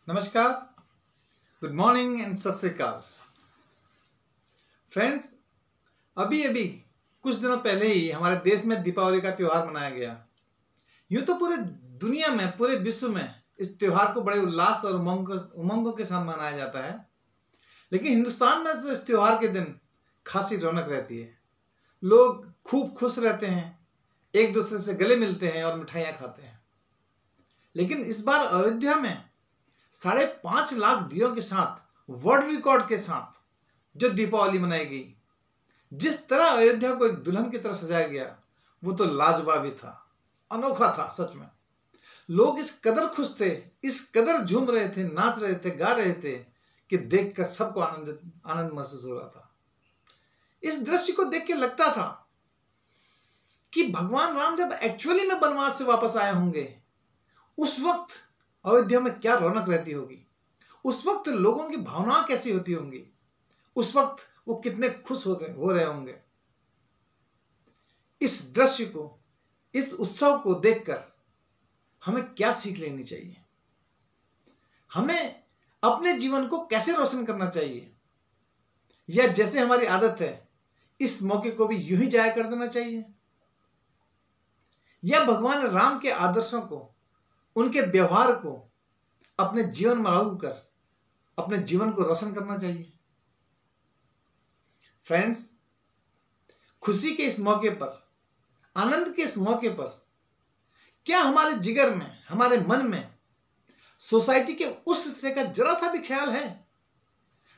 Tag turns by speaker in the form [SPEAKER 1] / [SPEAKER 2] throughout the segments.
[SPEAKER 1] नमस्कार, good morning and सत श्री अकाल। फ्रेंड्स, अभी अभी कुछ दिनों पहले ही हमारे देश में दीपावली का त्यौहार मनाया गया। यूं तो पूरे दुनिया में, पूरे विश्व में इस त्यौहार को बड़े उल्लास और उमंगों के साथ मनाया जाता है, लेकिन हिंदुस्तान में तो इस त्यौहार के दिन खासी रौनक रहती है। लोग खूब खुश रहते हैं, एक दूसरे से गले मिलते हैं और मिठाइयाँ खाते हैं। लेकिन इस बार अयोध्या में 5.5 लाख दियों के साथ, वर्ल्ड रिकॉर्ड के साथ जो दीपावली मनाई गई, जिस तरह अयोध्या को एक दुल्हन की तरह सजाया गया, वो तो लाजवाब ही था, अनोखा था। सच में लोग इस कदर खुश थे, इस कदर झूम रहे थे, नाच रहे थे, गा रहे थे कि देखकर सबको आनंद महसूस हो रहा था। इस दृश्य को देख के लगता था कि भगवान राम जब एक्चुअली में वनवास से वापस आए होंगे, उस वक्त अयोध्या में क्या रौनक रहती होगी, उस वक्त लोगों की भावनाएं कैसी होती होंगी, उस वक्त वो कितने खुश हो रहे होंगे। इस दृश्य को, इस उत्सव को देखकर हमें क्या सीख लेनी चाहिए, हमें अपने जीवन को कैसे रोशन करना चाहिए, या जैसे हमारी आदत है इस मौके को भी यूं ही जाया कर देना चाहिए, या भगवान राम के आदर्शों को, उनके व्यवहार को अपने जीवन में लागू कर अपने जीवन को रोशन करना चाहिए। फ्रेंड्स, खुशी के इस मौके पर, आनंद के इस मौके पर, क्या हमारे जिगर में, हमारे मन में सोसाइटी के उस हिस्से का जरा सा भी ख्याल है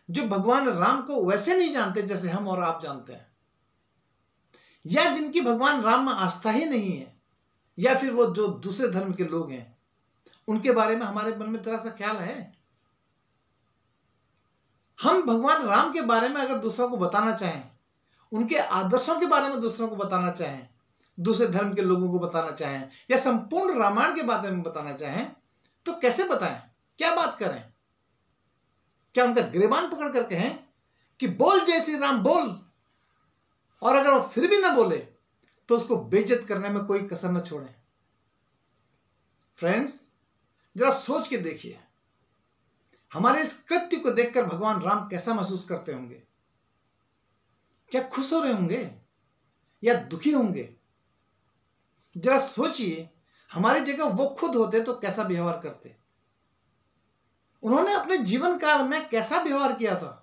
[SPEAKER 1] जो भगवान राम को वैसे नहीं जानते जैसे हम और आप जानते हैं, या जिनकी भगवान राम में आस्था ही नहीं है, या फिर वो जो दूसरे धर्म के लोग हैं उनके बारे में हमारे मन में जरा सा ख्याल है? हम भगवान राम के बारे में अगर दूसरों को बताना चाहें, उनके आदर्शों के बारे में दूसरों को बताना चाहें, दूसरे धर्म के लोगों को बताना चाहें, या संपूर्ण रामायण के बारे में बताना चाहें, तो कैसे बताएं? क्या बात करें? क्या उनका गिरेबान पकड़ कर कहें कि बोल जय श्री राम बोल, और अगर वो फिर भी ना बोले तो उसको बेइज्जत करने में कोई कसर न छोड़ें? फ्रेंड्स, जरा सोच के देखिए, हमारे इस कृत्य को देखकर भगवान राम कैसा महसूस करते होंगे? क्या खुश हो रहे होंगे या दुखी होंगे? जरा सोचिए, हमारी जगह वो खुद होते तो कैसा व्यवहार करते? उन्होंने अपने जीवन काल में कैसा व्यवहार किया था?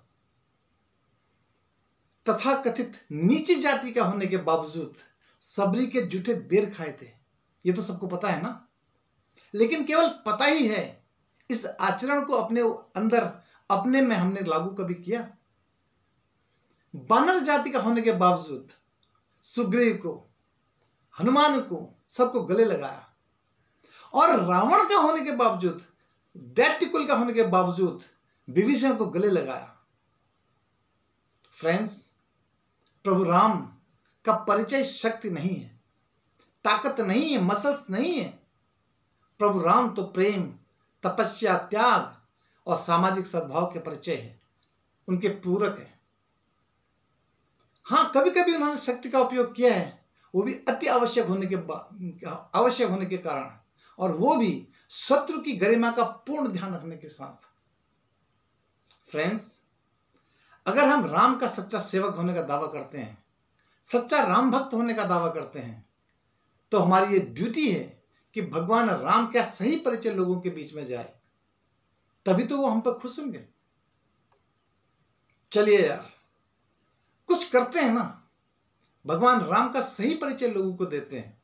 [SPEAKER 1] तथाकथित नीची जाति का होने के बावजूद सबरी के जूठे बेर खाए थे, ये तो सबको पता है ना। लेकिन केवल पता ही है, इस आचरण को अपने अंदर, अपने में हमने लागू कभी किया? वानर जाति का होने के बावजूद सुग्रीव को, हनुमान को, सबको गले लगाया, और रावण का होने के बावजूद, दैत्य कुल का होने के बावजूद विभीषण को गले लगाया। फ्रेंड्स, प्रभु राम का परिचय शक्ति नहीं है, ताकत नहीं है, मसल्स नहीं है। प्रभु राम तो प्रेम, तपस्या, त्याग और सामाजिक सद्भाव के परिचय है, उनके पूरक है। हाँ, कभी कभी उन्होंने शक्ति का उपयोग किया है, वो भी अति आवश्यक होने के कारण, और वो भी शत्रु की गरिमा का पूर्ण ध्यान रखने के साथ। फ्रेंड्स, अगर हम राम का सच्चा सेवक होने का दावा करते हैं, सच्चा राम भक्त होने का दावा करते हैं, तो हमारी ये ड्यूटी है कि भगवान राम का सही परिचय लोगों के बीच में जाए, तभी तो वो हम पर खुश होंगे। चलिए यार, कुछ करते हैं ना, भगवान राम का सही परिचय लोगों को देते हैं,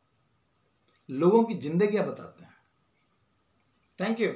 [SPEAKER 1] लोगों की जिंदगियां बताते हैं। Thank you.